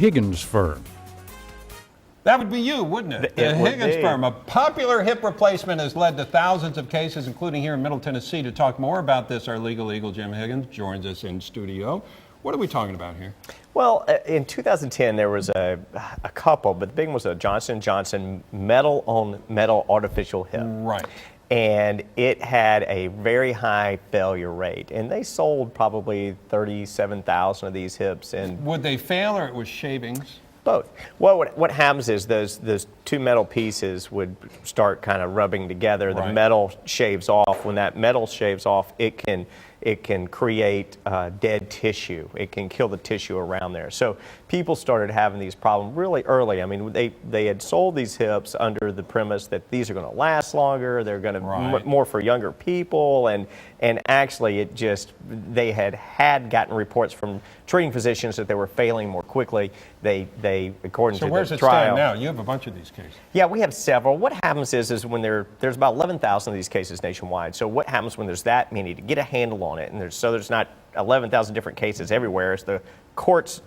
Higgins Firm. That would be you, wouldn't it? The Higgins Firm. A popular hip replacement has led to thousands of cases, including here in Middle Tennessee. To talk more about this, our legal eagle, Jim Higgins, joins us in studio. What are we talking about here? Well, in 2010, there was a couple, but the big one was a Johnson & Johnson metal-on-metal artificial hip. Right. And it had a very high failure rate. And they sold probably 37,000 of these hips. And would they fail, or it was shavings? Both. Well, what happens is those two metal pieces would start kind of rubbing together. The metal shaves off. When that metal shaves off, it can create dead tissue. It can kill the tissue around there. So people started having these problems really early. I mean, they had sold these hips under the premise that these are going to last longer. They're going to more for younger people, and actually it just they had gotten reports from treating physicians that they were failing more quickly. They according to the trial. So where's it stand now? You have a bunch of these cases. Yeah, we have several. What happens is when there's about 11,000 of these cases nationwide. So what happens when there's that many, to get a handle on it, and there's not 11,000 different cases everywhere, is the courts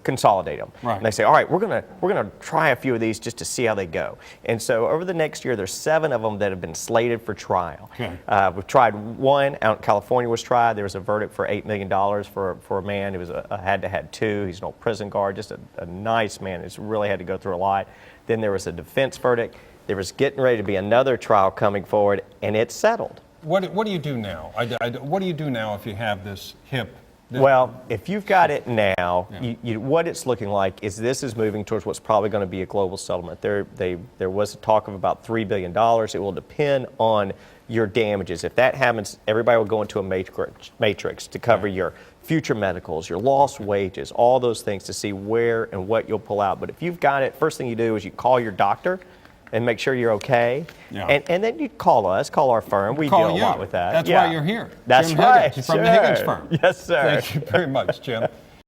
consolidate them. Right. And they say, all right, we're gonna try a few of these just to see how they go. And so over the next year, there's 7 of them that have been slated for trial. Okay. We've tried one out in California was tried. There was a verdict for $8 million for a man who was had 2. He's an old prison guard, just a nice man. He's really had to go through a lot. Then there was a defense verdict. There was getting ready to be another trial coming forward, and it's settled. What do you do now? What do you do now if you have this hip? Well, if you've got it now, what it's looking like is this is moving towards what's probably going to be a global settlement. There was a talk of about $3 billion. It will depend on your damages. If that happens, everybody will go into a matrix to cover your future medicals, your lost wages, all those things to see where and what you'll pull out. But if you've got it, first thing you do is you call your doctor and make sure you're okay. Yeah. And then you call us, call our firm. We deal a lot with that. That's why you're here. That's Jim right. Higgins from the Higgins Firm. Yes, sir. Thank you very much, Jim.